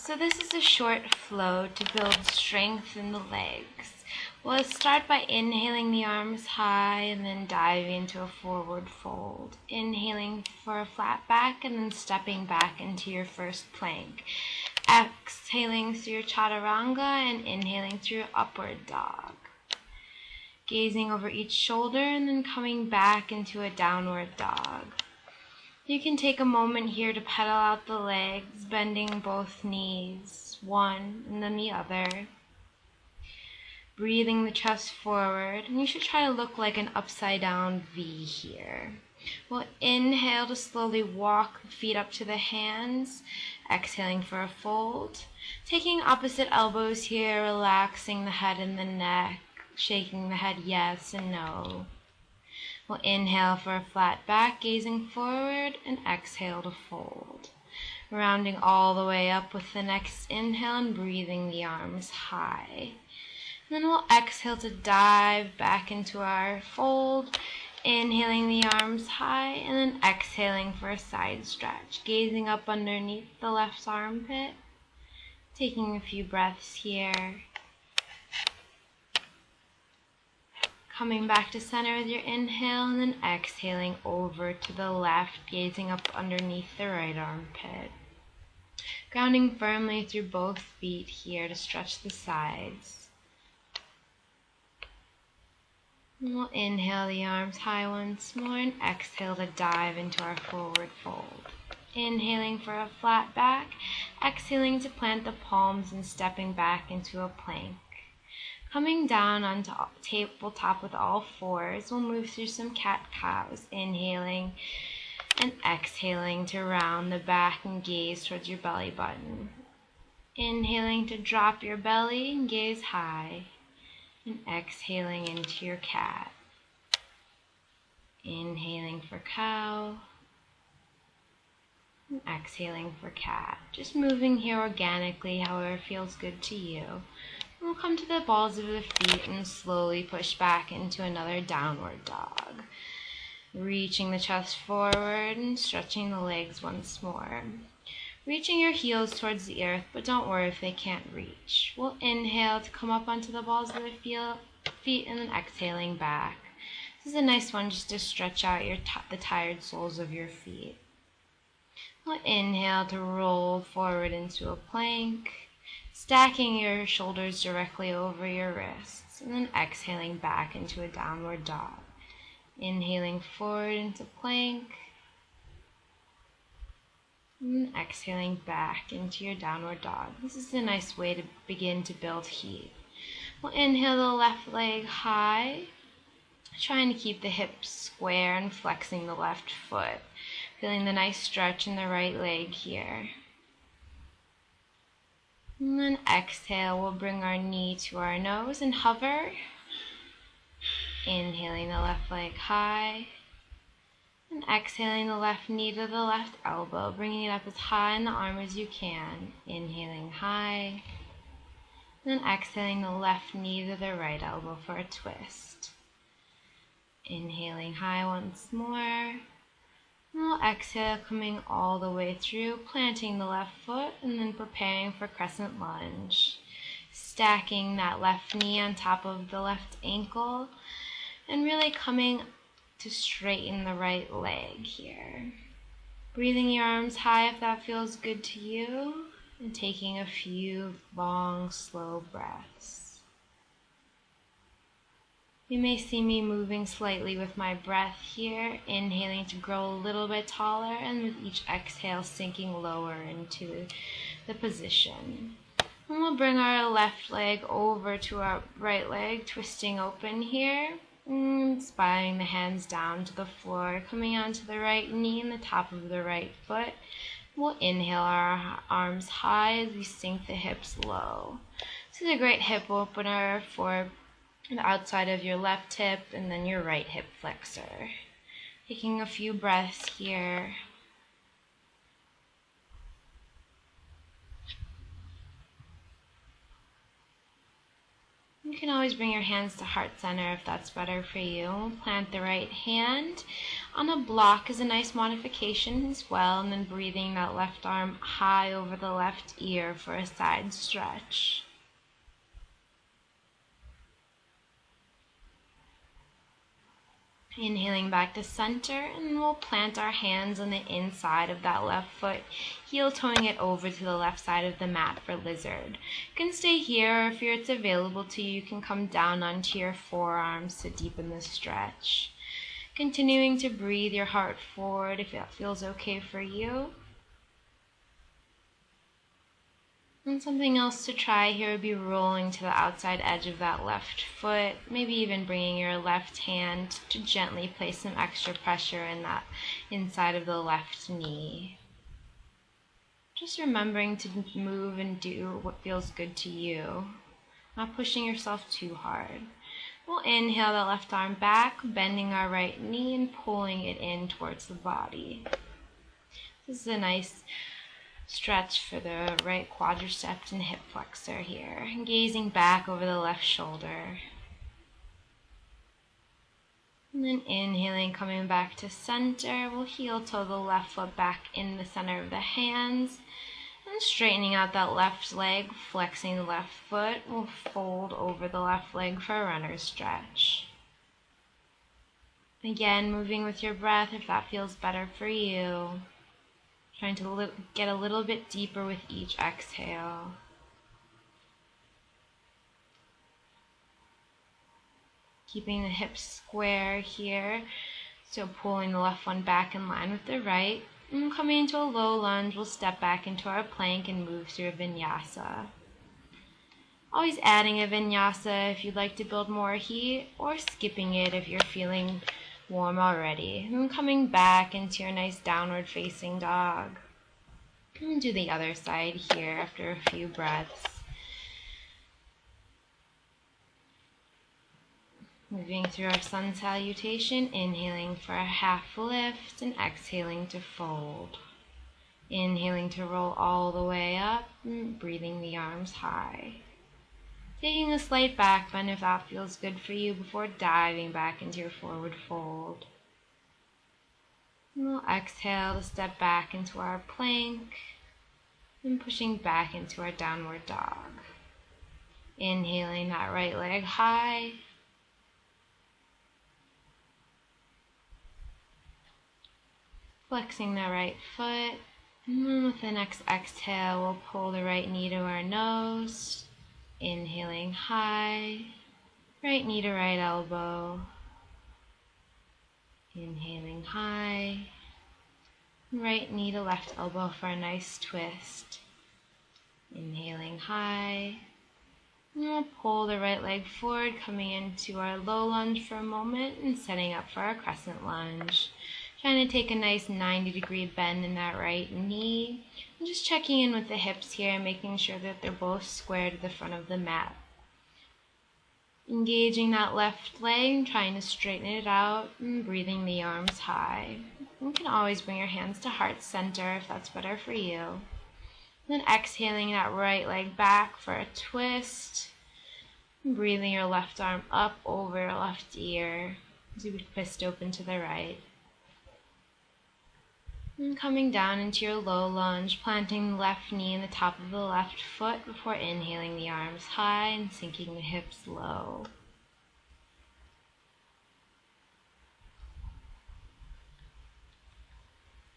So this is a short flow to build strength in the legs. We'll start by inhaling the arms high and then diving into a forward fold. Inhaling for a flat back and then stepping back into your first plank. Exhaling through your chaturanga and inhaling through upward dog. Gazing over each shoulder and then coming back into a downward dog. You can take a moment here to pedal out the legs, bending both knees, one and then the other. Breathing the chest forward, and you should try to look like an upside down V here. We'll inhale to slowly walk the feet up to the hands, exhaling for a fold. Taking opposite elbows here, relaxing the head and the neck, shaking the head yes and no. We'll inhale for a flat back, gazing forward, and exhale to fold. Rounding all the way up with the next inhale and breathing the arms high. And then we'll exhale to dive back into our fold, inhaling the arms high, and then exhaling for a side stretch, gazing up underneath the left armpit, taking a few breaths here. Coming back to center with your inhale and then exhaling over to the left, gazing up underneath the right armpit. Grounding firmly through both feet here to stretch the sides. And we'll inhale the arms high once more and exhale to dive into our forward fold. Inhaling for a flat back, exhaling to plant the palms and stepping back into a plank. Coming down onto tabletop with all fours, we'll move through some cat-cows, inhaling and exhaling to round the back and gaze towards your belly button. Inhaling to drop your belly and gaze high, and exhaling into your cat. Inhaling for cow, and exhaling for cat. Just moving here organically, however feels good to you. We'll come to the balls of the feet and slowly push back into another downward dog. Reaching the chest forward and stretching the legs once more. Reaching your heels towards the earth, but don't worry if they can't reach. We'll inhale to come up onto the balls of the feet and then exhaling back. This is a nice one just to stretch out the tired soles of your feet. We'll inhale to roll forward into a plank. Stacking your shoulders directly over your wrists, and then exhaling back into a downward dog. Inhaling forward into plank, and exhaling back into your downward dog. This is a nice way to begin to build heat. We'll inhale the left leg high, trying to keep the hips square and flexing the left foot. Feeling the nice stretch in the right leg here. And then exhale, we'll bring our knee to our nose and hover. Inhaling the left leg high. And exhaling the left knee to the left elbow, bringing it up as high in the arm as you can. Inhaling high. And then exhaling the left knee to the right elbow for a twist. Inhaling high once more. We'll exhale, coming all the way through, planting the left foot, and then preparing for crescent lunge. Stacking that left knee on top of the left ankle, and really coming to straighten the right leg here. Breathing your arms high if that feels good to you, and taking a few long, slow breaths. You may see me moving slightly with my breath here, inhaling to grow a little bit taller, and with each exhale sinking lower into the position. And we'll bring our left leg over to our right leg, twisting open here, and spiraling the hands down to the floor, coming onto the right knee and the top of the right foot. We'll inhale our arms high as we sink the hips low. This is a great hip opener for the outside of your left hip and then your right hip flexor. Taking a few breaths here. And You can always bring your hands to heart center if that's better for you. Plant the right hand on a block is a nice modification as well, and then breathing that left arm high over the left ear for a side stretch. Inhaling back to center, and we'll plant our hands on the inside of that left foot, heel toeing it over to the left side of the mat for lizard. You can stay here, or if it's available to you, you can come down onto your forearms to deepen the stretch. Continuing to breathe your heart forward if that feels okay for you. And something else to try here would be rolling to the outside edge of that left foot, maybe even bringing your left hand to gently place some extra pressure in that inside of the left knee. Just remembering to move and do what feels good to you, not pushing yourself too hard. We'll inhale that left arm back, bending our right knee and pulling it in towards the body. This is a nice stretch for the right quadriceps and hip flexor here. Gazing back over the left shoulder. And then inhaling, coming back to center. We'll heel toe the left foot back in the center of the hands. And straightening out that left leg, flexing the left foot. We'll fold over the left leg for a runner's stretch. Again, moving with your breath if that feels better for you. Trying to get a little bit deeper with each exhale. Keeping the hips square here, so pulling the left one back in line with the right. And coming into a low lunge, we'll step back into our plank and move through a vinyasa. Always adding a vinyasa if you'd like to build more heat, or skipping it if you're feeling warm already. And coming back into your nice downward facing dog. And do the other side here after a few breaths. Moving through our sun salutation, inhaling for a half lift and exhaling to fold. Inhaling to roll all the way up, and breathing the arms high. Taking a slight back bend if that feels good for you before diving back into your forward fold. And we'll exhale to step back into our plank and pushing back into our downward dog. Inhaling that right leg high. Flexing the right foot. And then with the next exhale, we'll pull the right knee to our nose. Inhaling high, right knee to right elbow. Inhaling high, right knee to left elbow for a nice twist. Inhaling high, and we'll pull the right leg forward, coming into our low lunge for a moment and setting up for our crescent lunge. Trying to take a nice 90-degree bend in that right knee. And just checking in with the hips here, making sure that they're both square to the front of the mat. Engaging that left leg, trying to straighten it out, and breathing the arms high. You can always bring your hands to heart center if that's better for you. Then exhaling that right leg back for a twist. And breathing your left arm up over your left ear as you fist open to the right. And coming down into your low lunge, planting the left knee in the top of the left foot before inhaling the arms high and sinking the hips low.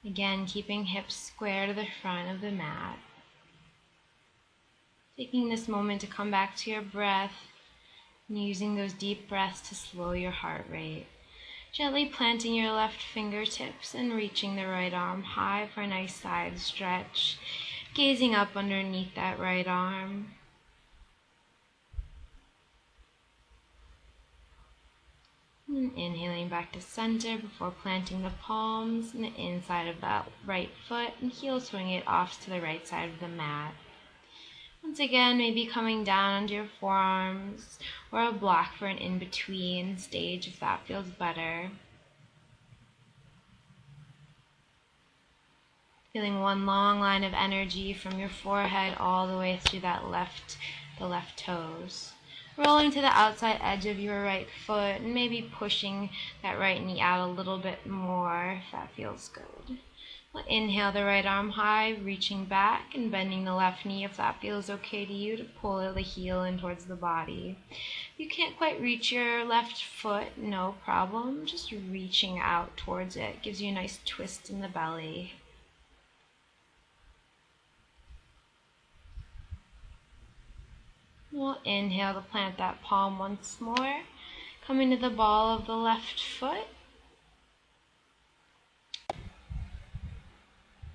Again, keeping hips square to the front of the mat. Taking this moment to come back to your breath and using those deep breaths to slow your heart rate. Gently planting your left fingertips and reaching the right arm high for a nice side stretch. Gazing up underneath that right arm. And inhaling back to center before planting the palms in the inside of that right foot and heel swing it off to the right side of the mat. Once again, maybe coming down onto your forearms or a block for an in-between stage if that feels better. Feeling one long line of energy from your forehead all the way through the left toes. rolling to the outside edge of your right foot and maybe pushing that right knee out a little bit more if that feels good. We'll inhale the right arm high, reaching back and bending the left knee if that feels okay to you, to pull the heel in towards the body. If you can't quite reach your left foot, no problem. Just reaching out towards it gives you a nice twist in the belly. We'll inhale to plant that palm once more. Coming to the ball of the left foot.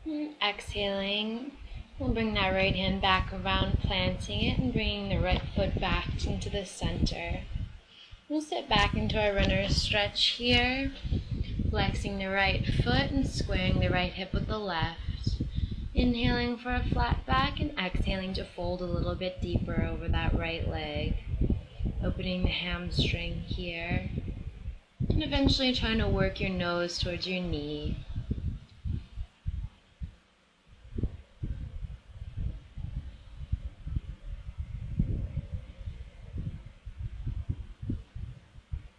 And exhaling, we'll bring that right hand back around, planting it and bringing the right foot back into the center. We'll sit back into our runner's stretch here, flexing the right foot and squaring the right hip with the left. Inhaling for a flat back and exhaling to fold a little bit deeper over that right leg. Opening the hamstring here. And eventually trying to work your nose towards your knee.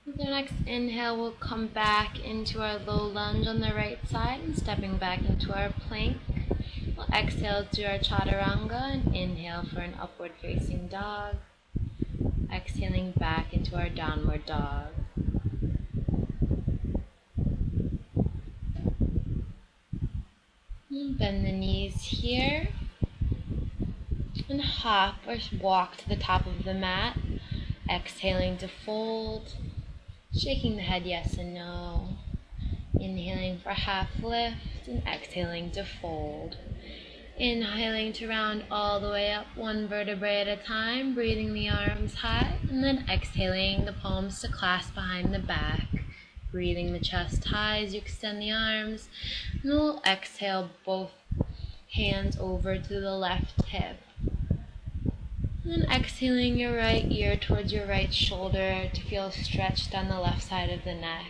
With our next inhale, we'll come back into our low lunge on the right side and stepping back into our plank. We'll exhale to our chaturanga and inhale for an upward facing dog. Exhaling back into our downward dog. And bend the knees here. And hop or walk to the top of the mat. Exhaling to fold. Shaking the head yes and no. Inhaling for half lift and exhaling to fold. Inhaling to round all the way up, one vertebrae at a time, breathing the arms high, and then exhaling the palms to clasp behind the back. Breathing the chest high as you extend the arms, and we'll exhale both hands over to the left hip. And then exhaling your right ear towards your right shoulder to feel stretched down the left side of the neck.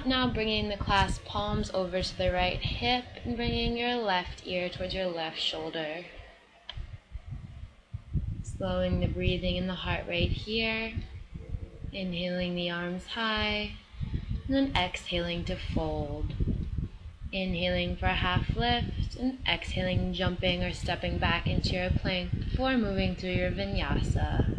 Now bringing the clasped palms over to the right hip and bringing your left ear towards your left shoulder. Slowing the breathing and the heart rate here. Inhaling the arms high and then exhaling to fold. Inhaling for a half lift and exhaling, jumping or stepping back into your plank before moving through your vinyasa.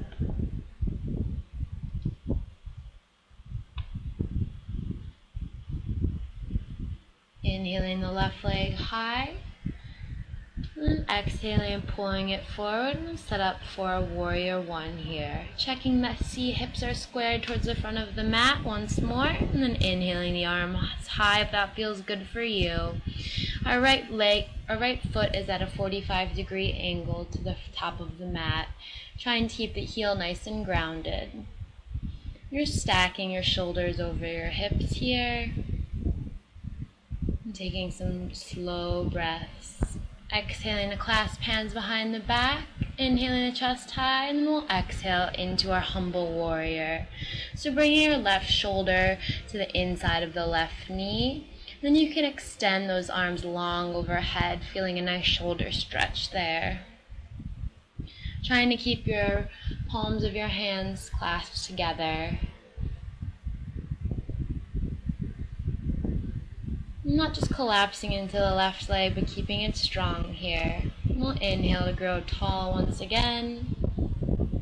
Inhaling the left leg high, and exhaling and pulling it forward, and set up for a warrior one here. Checking that hips are squared towards the front of the mat once more, and then inhaling the arms high if that feels good for you. Our right foot is at a 45-degree angle to the top of the mat. Try and keep the heel nice and grounded. You're stacking your shoulders over your hips here. Taking some slow breaths. Exhaling to clasp hands behind the back. Inhaling the chest high, and then we'll exhale into our humble warrior. So bringing your left shoulder to the inside of the left knee. Then you can extend those arms long overhead, feeling a nice shoulder stretch there. Trying to keep your palms of your hands clasped together. Not just collapsing into the left leg, but keeping it strong here. We'll inhale to grow tall once again.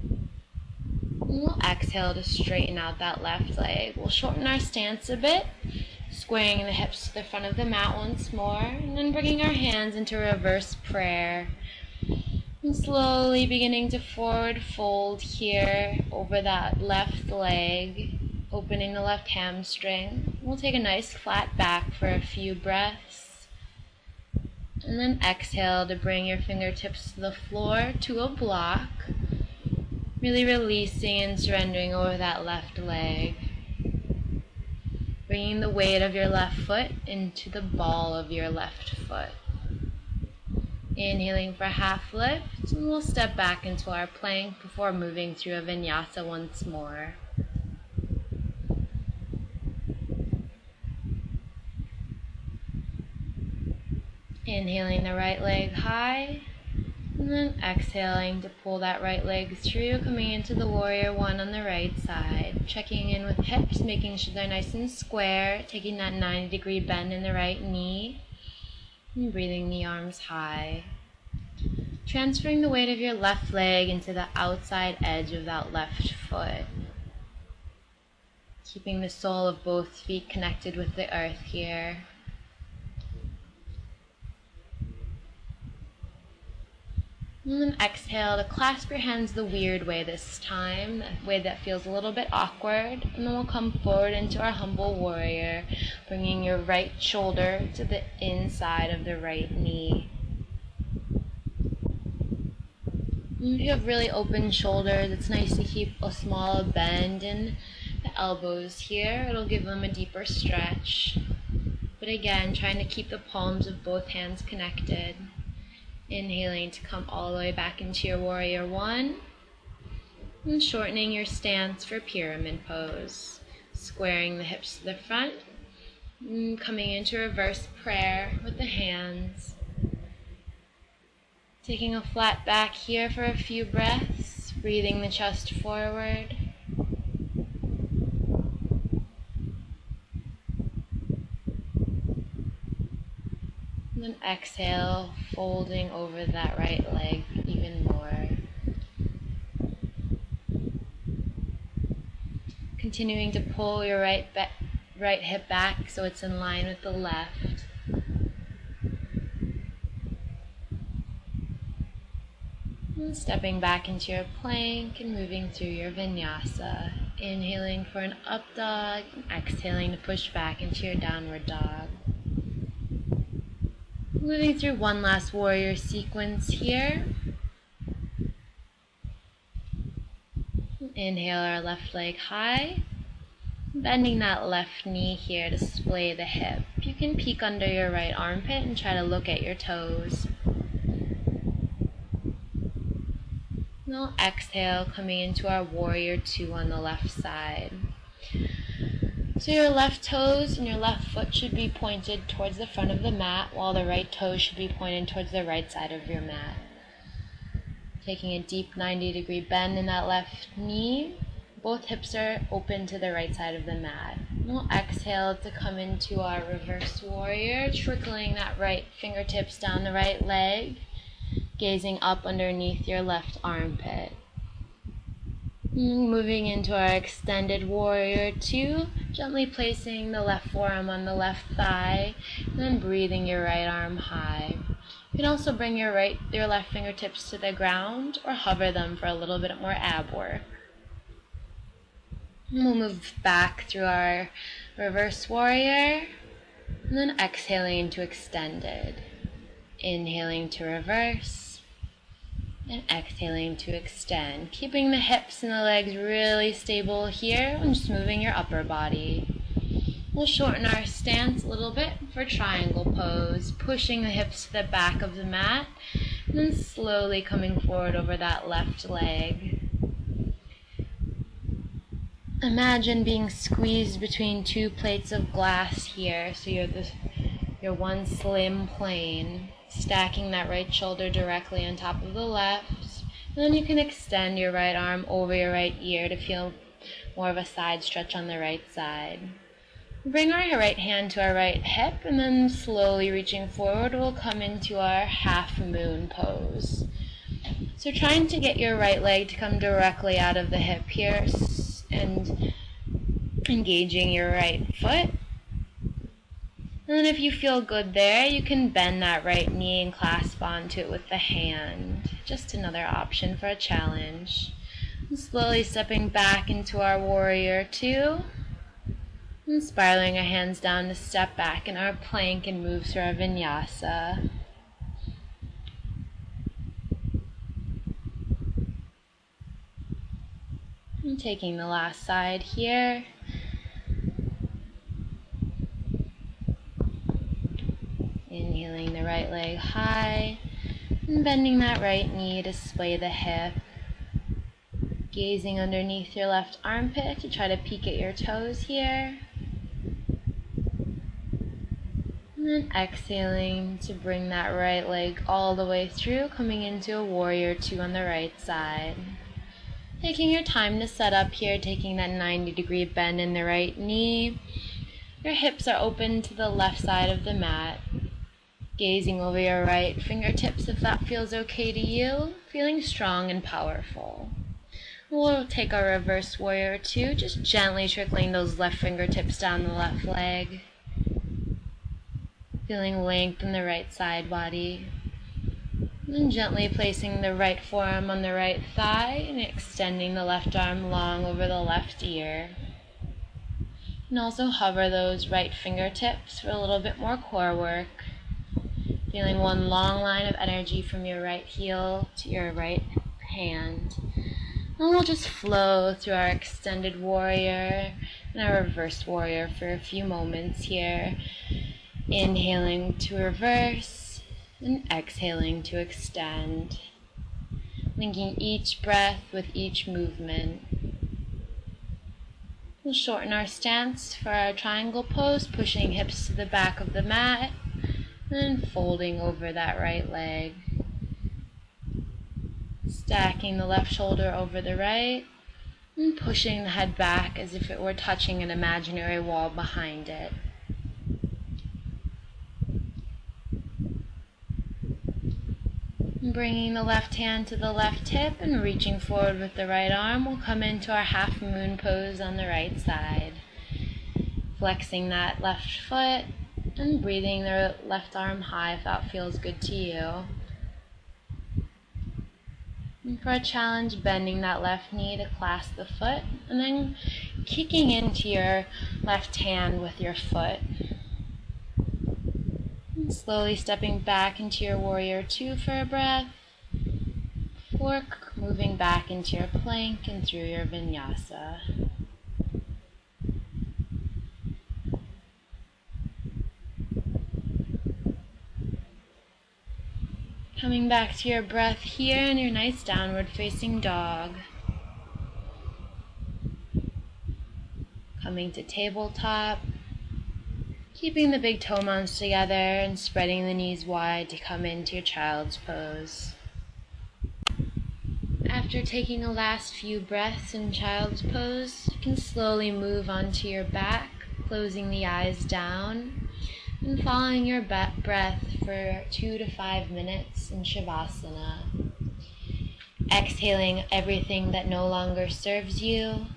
And we'll exhale to straighten out that left leg. We'll shorten our stance a bit, squaring the hips to the front of the mat once more, and then bringing our hands into reverse prayer. And slowly beginning to forward fold here over that left leg. Opening the left hamstring. We'll take a nice flat back for a few breaths. And then exhale to bring your fingertips to the floor to a block. Really releasing and surrendering over that left leg. Bringing the weight of your left foot into the ball of your left foot. Inhaling for half lift, and we'll step back into our plank before moving through a vinyasa once more. Inhaling the right leg high, And then exhaling to pull that right leg through, coming into the warrior one on the right side. Checking in with hips, making sure they're nice and square, taking that 90-degree bend in the right knee, and breathing the arms high. Transferring the weight of your left leg into the outside edge of that left foot. Keeping the sole of both feet connected with the earth here. And then exhale to clasp your hands the weird way this time, the way that feels a little bit awkward. And then we'll come forward into our humble warrior, bringing your right shoulder to the inside of the right knee. And if you have really open shoulders, it's nice to keep a small bend in the elbows here. It'll give them a deeper stretch. But again, trying to keep the palms of both hands connected. Inhaling to come all the way back into your warrior one. And shortening your stance for pyramid pose. Squaring the hips to the front. And coming into reverse prayer with the hands. Taking a flat back here for a few breaths. Breathing the chest forward. And then exhale, folding over that right leg even more. Continuing to pull your right hip back so it's in line with the left. And stepping back into your plank and moving through your vinyasa. Inhaling for an up dog, and exhaling to push back into your downward dog. Moving through one last warrior sequence here. Inhale our left leg high. Bending that left knee here to splay the hip. You can peek under your right armpit and try to look at your toes. Now exhale, coming into our warrior two on the left side. So your left toes and your left foot should be pointed towards the front of the mat, while the right toes should be pointed towards the right side of your mat. Taking a deep 90-degree bend in that left knee. Both hips are open to the right side of the mat. We'll exhale to come into our reverse warrior, trickling that right fingertips down the right leg, gazing up underneath your left armpit. Moving into our extended warrior two, gently placing the left forearm on the left thigh, and then breathing your right arm high. You can also bring your left fingertips to the ground or hover them for a little bit more ab work. And we'll move back through our reverse warrior, and then exhaling to extended. Inhaling to reverse. And exhaling to extend, keeping the hips and the legs really stable here and just moving your upper body. We'll shorten our stance a little bit for triangle pose, pushing the hips to the back of the mat, and then slowly coming forward over that left leg. Imagine being squeezed between two plates of glass here, so you're one slim plane. Stacking that right shoulder directly on top of the left. And then you can extend your right arm over your right ear to feel more of a side stretch on the right side. Bring our right hand to our right hip, and then slowly reaching forward, we'll come into our half moon pose. So trying to get your right leg to come directly out of the hip here and engaging your right foot. And then if you feel good there, you can bend that right knee and clasp onto it with the hand. Just another option for a challenge. And slowly stepping back into our warrior two. And spiraling our hands down to step back in our plank and move through our vinyasa. And taking the last side here. Inhaling the right leg high, and bending that right knee to splay the hip. Gazing underneath your left armpit to try to peek at your toes here. And then exhaling to bring that right leg all the way through, coming into a warrior two on the right side. Taking your time to set up here, taking that 90-degree bend in the right knee. Your hips are open to the left side of the mat. Gazing over your right fingertips if that feels okay to you. Feeling strong and powerful. We'll take our reverse warrior two, just gently trickling those left fingertips down the left leg. Feeling length in the right side body. And gently placing the right forearm on the right thigh and extending the left arm long over the left ear. And also hover those right fingertips for a little bit more core work. Feeling one long line of energy from your right heel to your right hand. And we'll just flow through our extended warrior and our reverse warrior for a few moments here. Inhaling to reverse and exhaling to extend. Linking each breath with each movement. We'll shorten our stance for our triangle pose, pushing hips to the back of the mat and folding over that right leg. Stacking the left shoulder over the right and pushing the head back as if it were touching an imaginary wall behind it. Bringing the left hand to the left hip and reaching forward with the right arm, we'll come into our half moon pose on the right side. Flexing that left foot and breathing the left arm high if that feels good to you. And for a challenge, bending that left knee to clasp the foot and then kicking into your left hand with your foot. Slowly stepping back into your warrior two for a breath. Fork, moving back into your plank and through your vinyasa. Coming back to your breath here in your nice downward facing dog. Coming to tabletop. Keeping the big toe mounds together and spreading the knees wide to come into your child's pose. After taking the last few breaths in child's pose, you can slowly move onto your back, closing the eyes down, and following your breath for 2 to 5 minutes in shavasana. Exhaling everything that no longer serves you,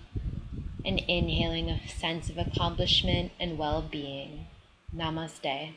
and inhaling a sense of accomplishment and well-being. Namaste.